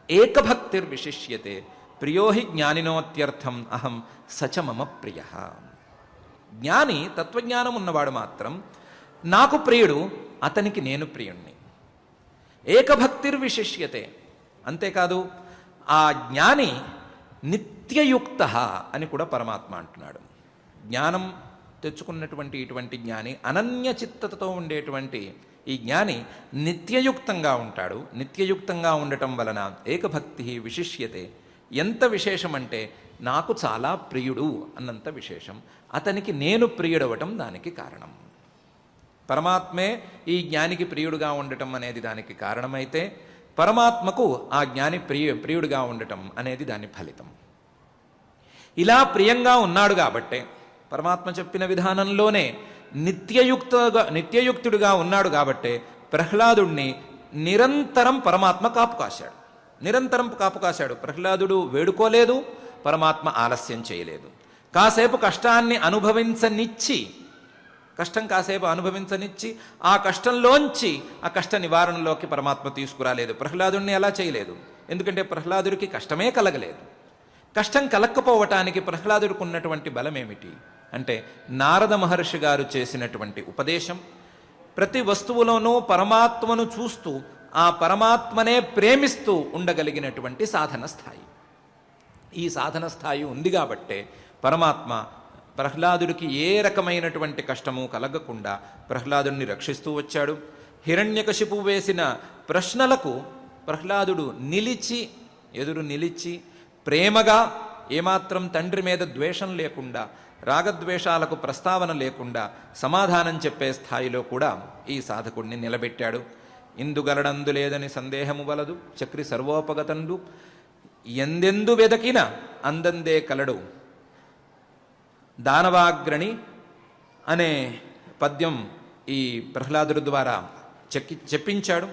ఏకభక్తిర్విశిష్యతే ప్రియో హి జ్ఞానినోత్యర్థం అహం సచ మమ ప్రియ. జ్ఞాని, తత్వజ్ఞానం ఉన్నవాడు మాత్రం నాకు ప్రియుడు, అతనికి నేను ప్రియుణ్ణి. ఏకభక్తిర్విశిష్యతే, అంతేకాదు ఆ జ్ఞాని నిత్యయుక్త అని కూడా పరమాత్మ అంటున్నాడు. జ్ఞానం తెచ్చుకున్నటువంటి ఇటువంటి జ్ఞాని, అనన్య చిత్తతతో ఉండేటువంటి ఈ జ్ఞాని నిత్యయుక్తంగా ఉంటాడు. నిత్యయుక్తంగా ఉండటం వలన ఏకభక్తి విశిష్యతే. ఎంత విశేషమంటే నాకు చాలా ప్రియుడు అన్నంత విశేషం. అతనికి నేను ప్రియుడవటం దానికి కారణం. పరమాత్మే ఈ జ్ఞానికి ప్రియుడుగా ఉండటం అనేది దానికి కారణమైతే, పరమాత్మకు ఆ జ్ఞాని ప్రియుడిగా ఉండటం అనేది దాని ఫలితం. ఇలా ఉన్నాడు కాబట్టే, పరమాత్మ చెప్పిన విధానంలోనే నిత్యయుక్తుడిగా ఉన్నాడు కాబట్టే ప్రహ్లాదుణ్ణి నిరంతరం పరమాత్మ కాపు కాశాడు. నిరంతరం కాపు కాశాడు. ప్రహ్లాదుడు వేడుకోలేదు, పరమాత్మ ఆలస్యం చేయలేదు. కాసేపు కష్టాన్ని అనుభవించనిచ్చి, కష్టం కాసేపు అనుభవించనిచ్చి ఆ కష్టంలోంచి ఆ కష్ట నివారణలోకి పరమాత్మ తీసుకురాలేదు. ప్రహ్లాదుడిని అలా చేయలేదు. ఎందుకంటే ప్రహ్లాదుడికి కష్టమే కలగలేదు. కష్టం కలక్కపోవటానికి ప్రహ్లాదుడికి ఉన్నటువంటి బలం ఏమిటి అంటే, నారద మహర్షి గారు చేసినటువంటి ఉపదేశం. ప్రతి వస్తువులోనూ పరమాత్మను చూస్తూ ఆ పరమాత్మనే ప్రేమిస్తూ ఉండగలిగినటువంటి సాధన స్థాయి. ఈ సాధన స్థాయి ఉంది కాబట్టే పరమాత్మ ప్రహ్లాదుడికి ఏ రకమైనటువంటి కష్టము కలగకుండా ప్రహ్లాదుడిని రక్షిస్తూ వచ్చాడు. హిరణ్యకశిపు వేసిన ప్రశ్నలకు ప్రహ్లాదుడు ఎదురు నిలిచి ప్రేమగా, ఏమాత్రం తండ్రి మీద ద్వేషం లేకుండా, రాగద్వేషాలకు ప్రస్తావన లేకుండా సమాధానం చెప్పే స్థాయిలో కూడా ఈ సాధకుడిని నిలబెట్టాడు. ఇందుగలడందు లేదని సందేహము వలదు, చక్రి సర్వోపగతండు ఎందెందు వెదకిన అందందే కలడు దానవాగ్రణి అనే పద్యం ఈ ప్రహ్లాదుడి ద్వారా చెప్పించాడు.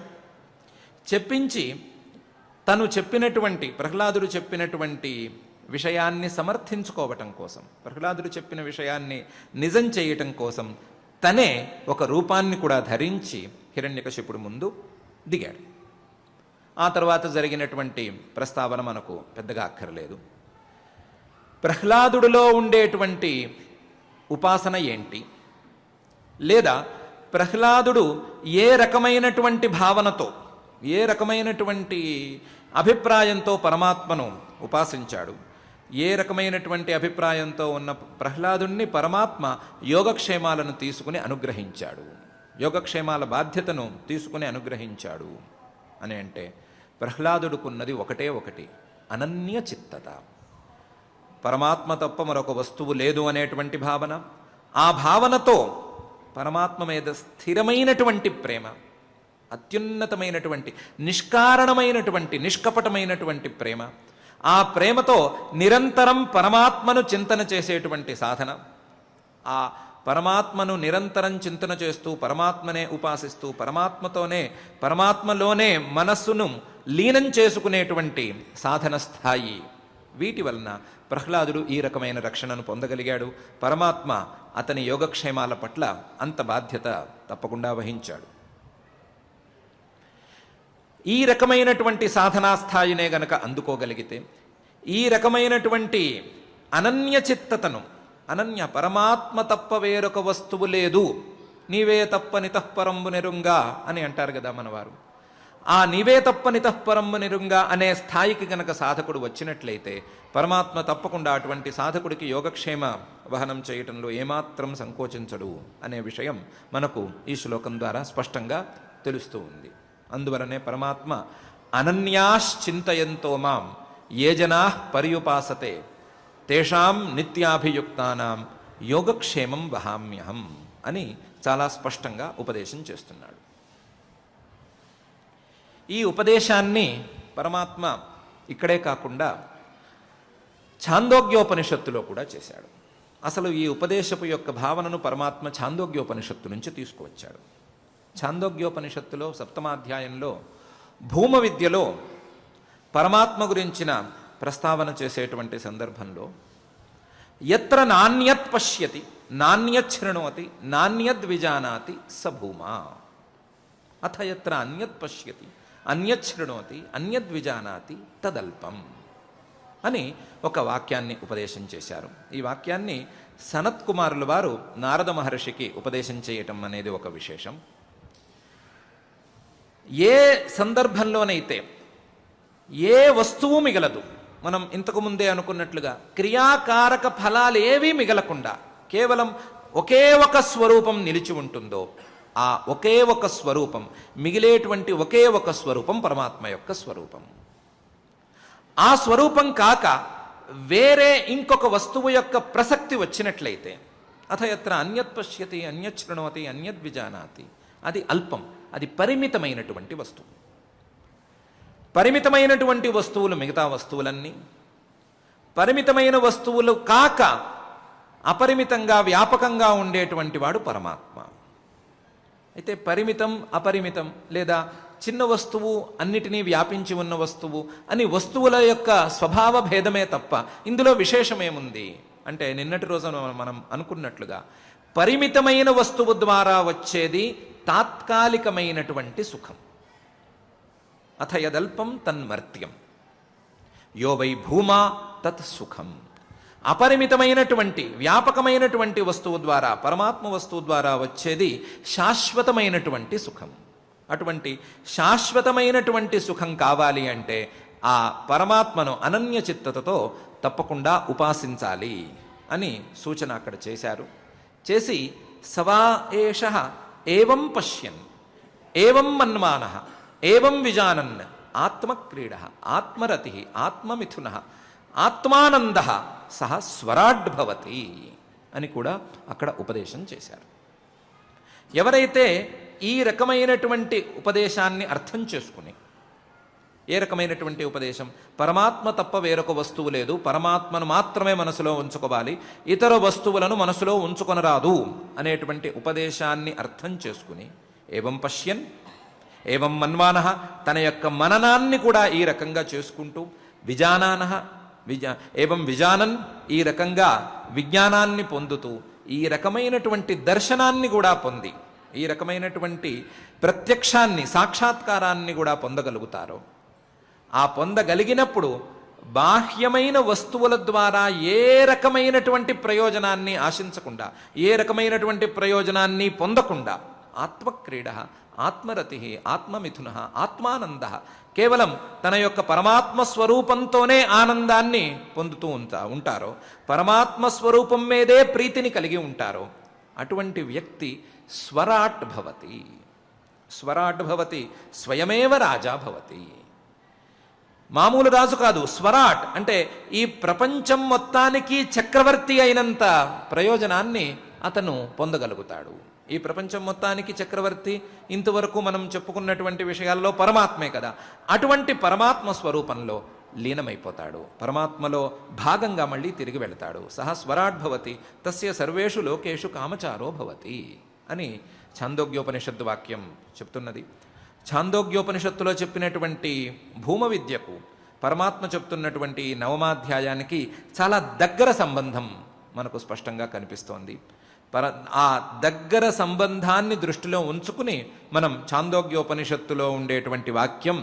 చెప్పించి తను చెప్పినటువంటి, ప్రహ్లాదుడు చెప్పినటువంటి విషయాన్ని సమర్థించుకోవటం కోసం, ప్రహ్లాదుడు చెప్పిన విషయాన్ని నిజం చేయటం కోసం తనే ఒక రూపాన్ని కూడా ధరించి హిరణ్యకశిపుడు ముందు దిగాడు. ఆ తర్వాత జరిగినటువంటి ప్రస్తావన మనకు పెద్దగా అక్కర్లేదు. ప్రహ్లాదుడిలో ఉండేటువంటి ఉపాసన ఏంటి, లేదా ప్రహ్లాదుడు ఏ రకమైనటువంటి భావనతో, ఏ రకమైనటువంటి అభిప్రాయంతో పరమాత్మను ఉపాసించాడు, ఏ రకమైనటువంటి అభిప్రాయంతో ఉన్న ప్రహ్లాదుణ్ణి పరమాత్మ యోగక్షేమాలను తీసుకుని అనుగ్రహించాడు, యోగక్షేమాల బాధ్యతను తీసుకుని అనుగ్రహించాడు అని అంటే, ప్రహ్లాదుడుకున్నది ఒకటే ఒకటి, అనన్య చిత్తత. పరమాత్మ తప్ప మరొక వస్తువు లేదు అనేటువంటి భావన. ఆ భావనతో పరమాత్మ మీద స్థిరమైనటువంటి ప్రేమ, అత్యున్నతమైనటువంటి నిష్కారణమైనటువంటి నిష్కపటమైనటువంటి ప్రేమ, ఆ ప్రేమతో నిరంతరం పరమాత్మను చింతన చేసేటువంటి సాధన, ఆ పరమాత్మను నిరంతరం చింతన చేస్తూ పరమాత్మనే ఉపాసిస్తూ పరమాత్మలోనే మనస్సును లీనం చేసుకునేటువంటి సాధన స్థాయి, వీటి వలన ప్రహ్లాదుడు ఈ రకమైన రక్షణను పొందగలిగాడు. పరమాత్మ అతని యోగక్షేమాల పట్ల అంత బాధ్యత తప్పకుండా వహించాడు. ఈ రకమైనటువంటి సాధనా స్థాయినే గనక అందుకోగలిగితే, ఈ రకమైనటువంటి అనన్య చిత్తతను, అనన్య పరమాత్మ తప్ప వేరొక వస్తువు లేదు, నీవే తప్ప నితఃపరంబు నిరుంగా అని అంటారు కదా మనవారు. ఆ నీవే తప్ప నితఃపరంబు నిరుంగా అనే స్థాయికి గనక సాధకుడు వచ్చినట్లయితే పరమాత్మ తప్పకుండా అటువంటి సాధకుడికి యోగక్షేమ వహనం చేయటంలో ఏమాత్రం సంకోచించడు అనే విషయం మనకు ఈ శ్లోకం ద్వారా స్పష్టంగా తెలుస్తూ ఉంది. అందువలనే పరమాత్మ అనన్యాశ్చింతయంతో మాం ఏ జనా పర్యుపాసతే తేషాం నిత్యాభియుక్తానాం యోగక్షేమం వహామ్యహం అని చాలా స్పష్టంగా ఉపదేశం చేస్తున్నాడు. ఈ ఉపదేశాన్ని పరమాత్మ ఇక్కడే కాకుండా ఛాందోగ్యోపనిషత్తులో కూడా చేశాడు. అసలు ఈ ఉపదేశపు యొక్క భావనను పరమాత్మ ఛాందోగ్యోపనిషత్తు నుంచి తీసుకువచ్చాడు. ఛాందోగ్యోపనిషత్తులో 7వ అధ్యాయంలో భూమ విద్యలో పరమాత్మ గురించిన ప్రస్తావన చేసేటువంటి సందర్భంలో యత్ర నాణ్యత్ పశ్యతి నాణ్యత్ శృణోతి నాణ్యద్ విజానాతి స భూమా అథ యత్ర అన్యత్ పశ్యతి అన్యత్ శృణోతి అన్యద్ విజానాతి తదల్పం అని ఒక వాక్యాన్ని ఉపదేశం చేశారు. ఈ వాక్యాన్ని సనత్ కుమారుల వారు నారద మహర్షికి ఉపదేశం చేయటం అనేది ఒక విశేషం. ఏ సందర్భంలోనైతే ఏ వస్తువు మిగలదు, మనం ఇంతకుముందే అనుకున్నట్లుగా క్రియాకారక ఫలాలేవీ మిగలకుండా కేవలం ఒకే ఒక స్వరూపం నిలిచి ఉంటుందో, ఆ ఒకే ఒక స్వరూపం, మిగిలేటువంటి ఒకే ఒక స్వరూపం పరమాత్మ యొక్క స్వరూపం. ఆ స్వరూపం కాక వేరే ఇంకొక వస్తువు యొక్క ప్రసక్తి వచ్చినట్లయితే అథ యత్ర అన్యత్ పశ్యతి అన్యత్ శృణోతి అన్యద్ విజానాతి, అది అల్పం, అది పరిమితమైనటువంటి వస్తువు. పరిమితమైనటువంటి వస్తువులు మిగతా వస్తువులన్నీ, పరిమితమైన వస్తువులు కాక అపరిమితంగా వ్యాపకంగా ఉండేటువంటి వాడు పరమాత్మ. అయితే పరిమితం అపరిమితం లేదా చిన్న వస్తువు అన్నిటినీ వ్యాపించి ఉన్న వస్తువు అని వస్తువుల యొక్క స్వభావ భేదమే తప్ప ఇందులో విశేషమేముంది అంటే, నిన్నటి రోజున మనం అనుకున్నట్లుగా పరిమితమైన వస్తువు ద్వారా వచ్చేది తాత్కాలికమైనటువంటి సుఖం. అథ యదల్పం తన్మర్త్యం యో వై భూమా తత్ సుఖం. అపరిమితమైనటువంటి వ్యాపకమైనటువంటి వస్తువు ద్వారా, పరమాత్మ వస్తువు ద్వారా వచ్చేది శాశ్వతమైనటువంటి సుఖం. అటువంటి శాశ్వతమైనటువంటి సుఖం కావాలి అంటే ఆ పరమాత్మను అనన్య చిత్తతతో తప్పకుండా ఉపాసించాలి అని సూచన అక్కడ చేశారు. చేసి సవా ఏషః ఏవం పశ్యన్ ఏవం మన్మానః ఏవం విజానన్ ఆత్మక్రీడః ఆత్మరతిః ఆత్మమిథునః ఆత్మానందః సహ స్వరాడ్భవతి అని కూడా అక్కడ ఉపదేశం చేశారు. ఎవరైతే ఈ రకమైనటువంటి ఉపదేశాన్ని అర్థం చేసుకుని, ఏ రకమైనటువంటి ఉపదేశం, పరమాత్మ తప్ప వేరొక వస్తువు లేదు, పరమాత్మను మాత్రమే మనసులో ఉంచుకోవాలి, ఇతర వస్తువులను మనసులో ఉంచుకొనరాదు అనేటువంటి ఉపదేశాన్ని అర్థం చేసుకుని ఏవం పశ్యన్ ఏవం మన్మానః, తన యొక్క మననాన్ని కూడా ఈ రకంగా చేసుకుంటూ విజానానః ఏవం విజానన్, ఈ రకంగా విజ్ఞానాన్ని పొందుతూ ఈ రకమైనటువంటి దర్శనాన్ని కూడా పొంది ఈ రకమైనటువంటి ప్రత్యక్షాన్ని సాక్షాత్కారాన్ని కూడా పొందగలుగుతారో, ఆ పొందగలిగినప్పుడు బాహ్యమైన వస్తువుల ద్వారా ఏ రకమైనటువంటి ప్రయోజనాన్ని ఆశించకుండా, ఏ రకమైనటువంటి ప్రయోజనాన్ని పొందకుండా ఆత్మక్రీడ ఆత్మరతి ఆత్మమిథున ఆత్మానంద, కేవలం తన యొక్క పరమాత్మ స్వరూపంతోనే ఆనందాన్ని పొందుతూ ఉంటారో, పరమాత్మ స్వరూపం మీదే ప్రీతిని కలిగి ఉంటారో అటువంటి వ్యక్తి స్వరాట్ భవతి. స్వరాట్ భవతి స్వయమేవ రాజా భవతి. మామూలు రాజు కాదు, స్వరాట్ అంటే ఈ ప్రపంచం మొత్తానికి చక్రవర్తి అయినంత ప్రయోజనాన్ని అతను పొందగలుగుతాడు. ఈ ప్రపంచం మొత్తానికి చక్రవర్తి ఇంతవరకు మనం చెప్పుకున్నటువంటి విషయాల్లో పరమాత్మే కదా. అటువంటి పరమాత్మ స్వరూపంలో లీనమైపోతాడు, పరమాత్మలో భాగంగా మళ్ళీ తిరిగి వెళతాడు. సహ స్వరాడ్భవతి తస్య సర్వేషు లోకేషు కామచారో భవతి అని ఛాందోగ్యోపనిషత్తు వాక్యం చెప్తున్నది. ఛాందోగ్యోపనిషత్తులో చెప్పినటువంటి భూమ విద్యకు పరమాత్మ చెప్తున్నటువంటి నవమాధ్యాయానికి చాలా దగ్గర సంబంధం మనకు స్పష్టంగా కనిపిస్తోంది. ఆ దగ్గర సంబంధాన్ని దృష్టిలో ఉంచుకుని మనం ఛాందోగ్యోపనిషత్తులో ఉండేటువంటి వాక్యం,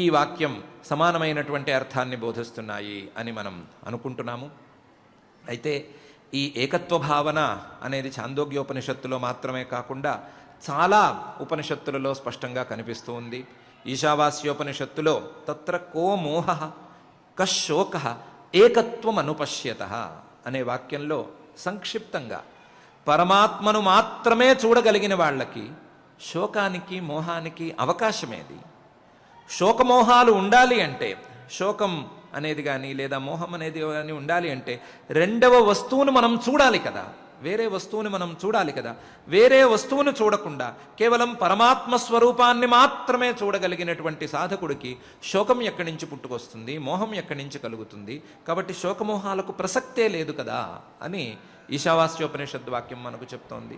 ఈ వాక్యం సమానమైనటువంటి అర్థాన్ని బోధిస్తున్నాయి అని మనం అనుకుంటున్నాము. అయితే ఈ ఏకత్వ భావన అనేది ఛాందోగ్యోపనిషత్తులో మాత్రమే కాకుండా చాలా ఉపనిషత్తులలో స్పష్టంగా కనిపిస్తూ ఉంది. ఈశావాస్యోపనిషత్తులో తత్ర కో మోహ కశోక ఏకత్వం అనుపశ్యత అనే వాక్యంలో సంక్షిప్తంగా పరమాత్మను మాత్రమే చూడగలిగిన వాళ్ళకి శోకానికి మోహానికి అవకాశమేది. శోకమోహాలు ఉండాలి అంటే, శోకం అనేది కానీ లేదా మోహం అనేది కానీ ఉండాలి అంటే రెండవ వస్తువును మనం చూడాలి కదా, వేరే వస్తువుని మనం చూడాలి కదా. వేరే వస్తువును చూడకుండా కేవలం పరమాత్మ స్వరూపాన్ని మాత్రమే చూడగలిగినటువంటి సాధకుడికి శోకం ఎక్కడి నుంచి పుట్టుకొస్తుంది, మోహం ఎక్కడి నుంచి కలుగుతుంది? కాబట్టి శోకమోహాలకు ప్రసక్తే లేదు కదా అని ఈశావాస్యోపనిషద్ వాక్యం మనకు చెప్తోంది.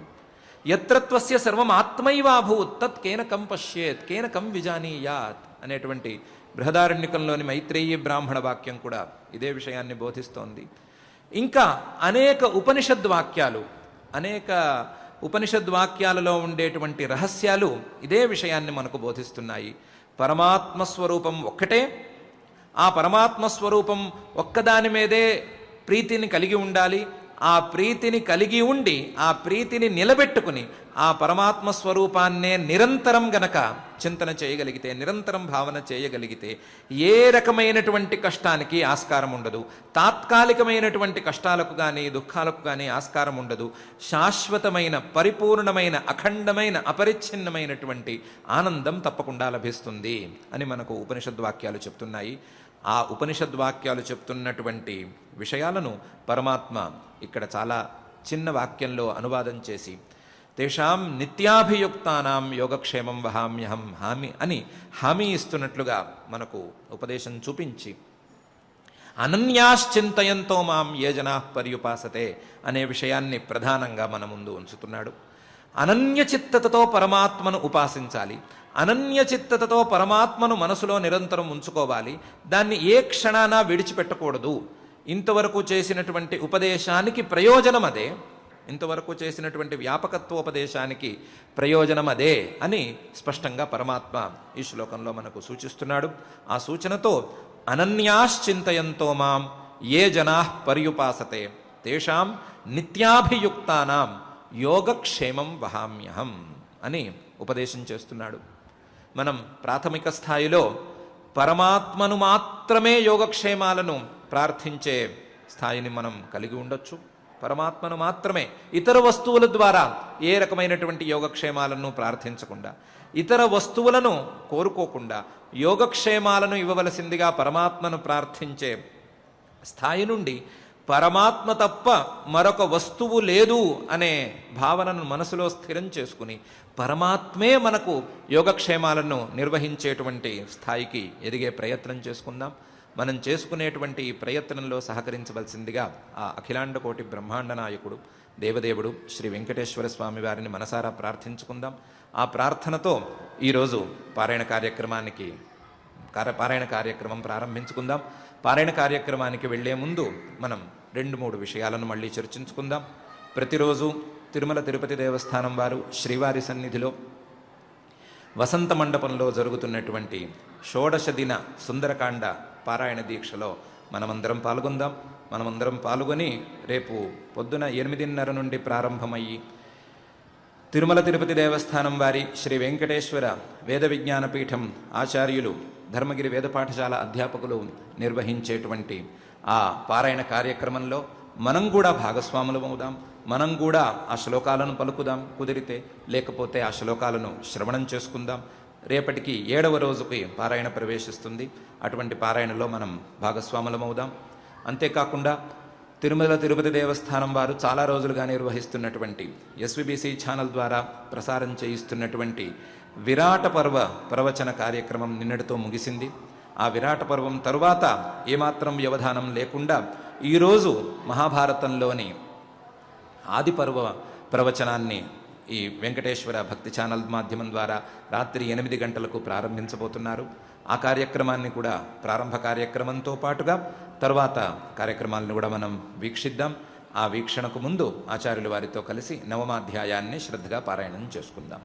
యత్రత్వస్య సర్వం ఆత్మైవాభూత్ తత్ కేనకం పశ్యేత్ కేనకం విజానీయాత్ అనేటువంటి బృహదారణ్యకంలోని మైత్రేయీ బ్రాహ్మణ వాక్యం కూడా ఇదే విషయాన్ని బోధిస్తోంది. ఇంకా అనేక ఉపనిషద్వాక్యాలలో ఉండేటువంటి రహస్యాలు ఇదే విషయాన్ని మనకు బోధిస్తున్నాయి. పరమాత్మ స్వరూపం ఒక్కటే, ఆ పరమాత్మ స్వరూపం ఒక్కదాని మీదే ప్రీతిని కలిగి ఉండాలి. ఆ ప్రీతిని కలిగి ఉండి ఆ ప్రీతిని నిలబెట్టుకుని ఆ పరమాత్మ స్వరూపాన్నే నిరంతరం గనక చింతన చేయగలిగితే, నిరంతరం భావన చేయగలిగితే ఏ రకమైనటువంటి కష్టానికి ఆస్కారం ఉండదు, తాత్కాలికమైనటువంటి కష్టాలకు కానీ దుఃఖాలకు కానీ ఆస్కారం ఉండదు. శాశ్వతమైన, పరిపూర్ణమైన, అఖండమైన, అపరిచ్ఛిన్నమైనటువంటి ఆనందం తప్పకుండా లభిస్తుంది అని మనకు ఉపనిషద్వాక్యాలు చెప్తున్నాయి. ఆ ఉపనిషద్వాక్యాలు చెప్తున్నటువంటి విషయాలను పరమాత్మ ఇక్కడ చాలా చిన్న వాక్యంలో అనువాదం చేసి తేషాం నిత్యాభియుక్తానాం యోగక్షేమం వహామ్యహం హామీ అని హామీ ఇస్తున్నట్లుగా మనకు ఉపదేశం చూపించి అనన్యాశ్చింతయంతో మాం ఏ జనా పర్యుపాసతే అనే విషయాన్ని ప్రధానంగా మన ముందు ఉంచుతున్నాడు. అనన్యచిత్తతతో పరమాత్మను ఉపాసించాలి, అనన్యచిత్తతతో పరమాత్మను మనసులో నిరంతరం ఉంచుకోవాలి, దాన్ని ఏ క్షణాన విడిచిపెట్టకూడదు. ఇంతవరకు చేసినటువంటి ఉపదేశానికి ప్రయోజనం అదే, ఇంతవరకు చేసినటువంటి వ్యాపకత్వోపదేశానికి ప్రయోజనం అదే అని స్పష్టంగా పరమాత్మ ఈ శ్లోకంలో మనకు సూచిస్తున్నాడు. ఆ సూచనతో అనన్యాశ్చింతయంతో మాం ఏ జనా పర్యుపాసతే తేషాం నిత్యాభియుక్తానాం యోగక్షేమం వహామ్యహం అని ఉపదేశం చేస్తున్నాడు. మనం ప్రాథమిక స్థాయిలో పరమాత్మను మాత్రమే యోగక్షేమాలను ప్రార్థించే స్థాయిని మనం కలిగి ఉండొచ్చు. పరమాత్మను మాత్రమే, ఇతర వస్తువుల ద్వారా ఏ రకమైనటువంటి యోగక్షేమాలను ప్రార్థించకుండా, ఇతర వస్తువులను కోరుకోకుండా యోగక్షేమాలను ఇవ్వవలసిందిగా పరమాత్మను ప్రార్థించే స్థాయి నుండి పరమాత్మ తప్ప మరొక వస్తువు లేదు అనే భావనను మనసులో స్థిరం చేసుకుని పరమాత్మే మనకు యోగక్షేమాలను నిర్వహించేటువంటి స్థాయికి ఎదిగే ప్రయత్నం చేసుకుందాం. మనం చేసుకునేటువంటి ఈ ప్రయత్నంలో సహకరించవలసిందిగా ఆ అఖిలాండ కోటి బ్రహ్మాండ నాయకుడు దేవదేవుడు శ్రీ వెంకటేశ్వర స్వామి వారిని మనసారా ప్రార్థించుకుందాం. ఆ ప్రార్థనతో ఈరోజు పారాయణ కార్యక్రమం ప్రారంభించుకుందాం. పారాయణ కార్యక్రమానికి వెళ్లే ముందు మనం 2-3 విషయాలను మళ్ళీ చర్చించుకుందాం. ప్రతిరోజు తిరుమల తిరుపతి దేవస్థానం వారు శ్రీవారి సన్నిధిలో వసంత మండపంలో జరుగుతున్నటువంటి షోడశ దిన సుందరకాండ పారాయణ దీక్షలో మనమందరం పాల్గొందాం. మనమందరం పాల్గొని రేపు పొద్దున 8:30 నుండి ప్రారంభమయ్యి తిరుమల తిరుపతి దేవస్థానం వారి శ్రీ వెంకటేశ్వర వేద విజ్ఞాన పీఠం ఆచార్యులు ధర్మగిరి వేద పాఠశాల అధ్యాపకులు నిర్వహించేటువంటి ఆ పారాయణ కార్యక్రమంలో మనం కూడా భాగస్వాములమవుదాం. మనం కూడా ఆ శ్లోకాలను పలుకుదాం కుదిరితే, లేకపోతే ఆ శ్లోకాలను శ్రవణం చేసుకుందాం. రేపటికి 7వ రోజుకి పారాయణ ప్రవేశిస్తుంది. అటువంటి పారాయణలో మనం భాగస్వాములమవుదాం. అంతేకాకుండా తిరుమల తిరుపతి దేవస్థానం వారు చాలా రోజులుగా నిర్వహిస్తున్నటువంటి ఎస్విబిసి ఛానల్ ద్వారా ప్రసారం చేయిస్తున్నటువంటి విరాట పర్వ ప్రవచన కార్యక్రమం నిన్నటితో ముగిసింది. ఆ విరాట పర్వం తరువాత ఏమాత్రం వ్యవధానం లేకుండా ఈరోజు మహాభారతంలోని ఆది పర్వ ప్రవచనాన్ని ఈ వెంకటేశ్వర భక్తి ఛానల్ మాధ్యమం ద్వారా రాత్రి 8 గంటలకు ప్రారంభించబోతున్నారు. ఆ కార్యక్రమాన్ని కూడా ప్రారంభ కార్యక్రమంతో పాటుగా తర్వాత కార్యక్రమాలను కూడా మనం వీక్షిద్దాం. ఆ వీక్షణకు ముందు ఆచార్యుల వారితో కలిసి 9వ అధ్యాయాన్ని శ్రద్ధగా పారాయణం చేసుకుందాం.